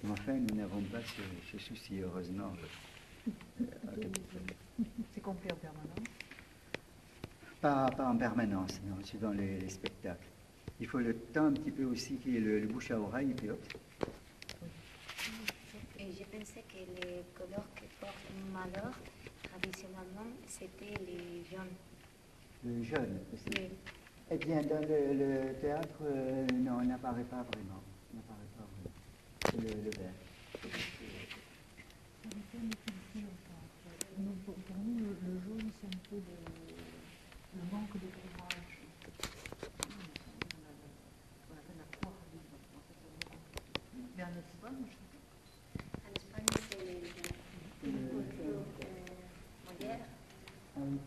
Mais enfin, nous n'avons pas ce souci, heureusement. C'est compris en permanence? Pas en permanence, non, suivant les spectacles. Il faut le temps un petit peu aussi qu'il y ait le bouche à oreille. Puis hop. Et je pensais que les couleurs que porte Malheur, traditionnellement, c'était les jaunes. Le jaune aussi. Oui. Eh bien, dans le théâtre, non, il n'apparaît pas vraiment. C'est le vert. Pour nous, le jaune, c'est un peu le manque de courage. On appelle la croix. Mais en Espagne, je sais pas. En Espagne, c'est Molière. Ah oui.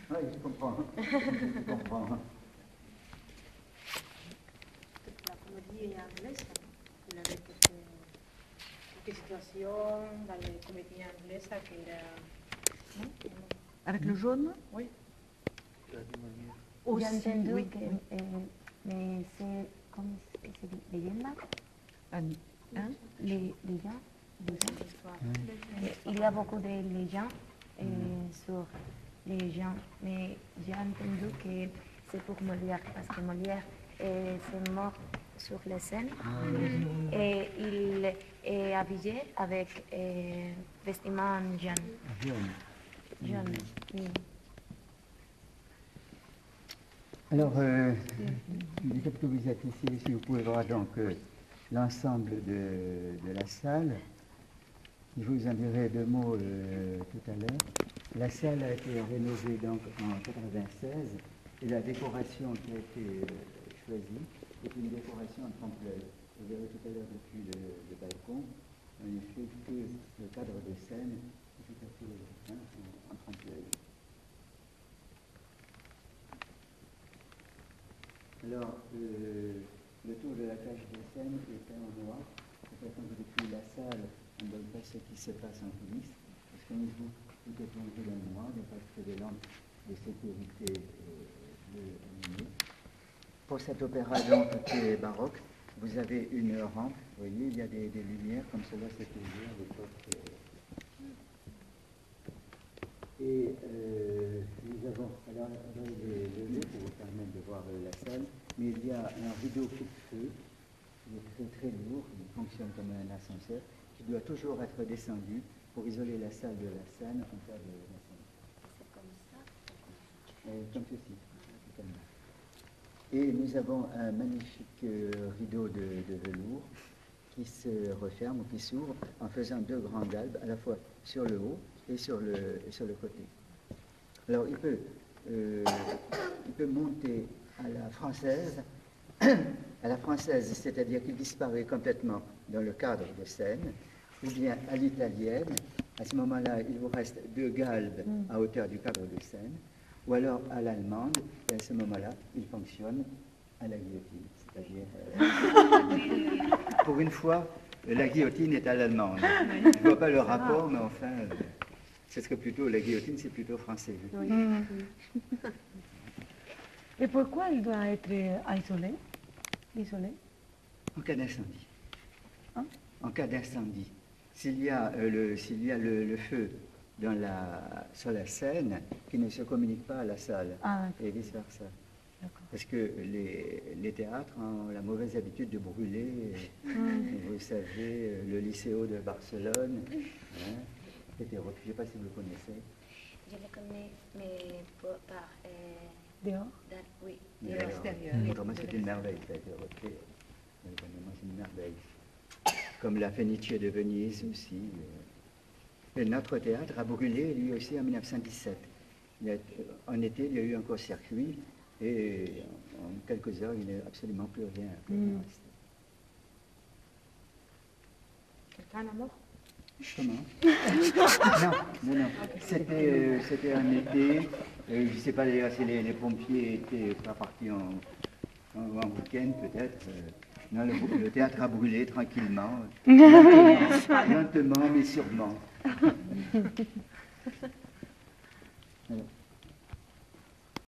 Oui, je comprends. Je comprends. La comédie anglaise, il y avait quelques situations dans les comédies anglaises qui era... Avec le jaune? Oui. Aussi, J'ai entendu oui, que, oui. mais c'est comme se dit, leyenda, Hein? légendes. Il y a beaucoup de légendes sur les gens, mais j'ai entendu que c'est pour Molière, parce que Molière s'est mort sur la scène et il est habillé avec vestiments jaunes. Jaune, oui. Alors, du fait que vous êtes ici, si vous pouvez voir donc l'ensemble de la salle. Je vous en dirai deux mots tout à l'heure. La salle a été rénovée donc en 1996 et la décoration qui a été choisie est une décoration en trompe-l'œil. Vous verrez tout à l'heure depuis le balcon, en effet, que le cadre de scène est tout à fait en trompe-l'œil. Alors, le tour de la cage de scène est peint en noir. C'est quand depuis la salle, on ne donne pas ce qui se passe en coulisses, parce qu'on y joue tout est plongé dans le noir, donc parce que des lampes de sécurité bleues allumées. Pour cet opéra donc qui est baroque, vous avez une rampe, vous voyez, il y a des lumières comme cela c'était vu à l'époque. Et nous avons, alors les lever pour vous permettre de voir la salle, mais il y a un rideau coupe-feu, qui est très très lourd, il fonctionne comme un ascenseur, qui doit toujours être descendu pour isoler la salle de la scène en cas de l'incendie. C'est comme ça? Comme ceci. Comme ça. Et nous avons un magnifique rideau de velours qui se referme ou qui s'ouvre en faisant deux grands galbes, à la fois sur le haut et sur le côté. Alors il peut monter à la française, c'est-à-dire qu'il disparaît complètement dans le cadre de scène, ou bien à l'italienne. À ce moment-là, il vous reste deux galbes à hauteur du cadre de scène, ou alors à l'allemande, et à ce moment-là, il fonctionne à la guillotine. C'est-à-dire, pour une fois, la guillotine est à l'allemande. Je ne vois pas le rapport, mais enfin, ce serait plutôt, la guillotine, c'est plutôt français. Oui. Et pourquoi il doit être isolé? En cas d'incendie. Hein? En cas d'incendie. S'il y a le feu sur la scène, qui ne se communique pas à la salle, et vice-versa. Parce que les théâtres ont la mauvaise habitude de brûler. Vous savez, le Lycéo de Barcelone, était, je ne sais pas si vous le connaissez. Je le connais, mais par... Dehors? Oui, De dehors. l'extérieur. Autrement, c'est une merveille, ça a été refait. Vraiment, c'est une merveille. Comme la Fenice de Venise aussi. Et notre théâtre a brûlé, lui aussi, en 1917. En été, il y a eu un court-circuit, et en quelques heures, il n'y a absolument plus rien. Quelqu'un est mort? Comment? Non. C'était un été. Je ne sais pas d'ailleurs si les pompiers étaient pas partis en week-end, peut-être. Non, le théâtre a brûlé tranquillement, lentement mais sûrement. Alors,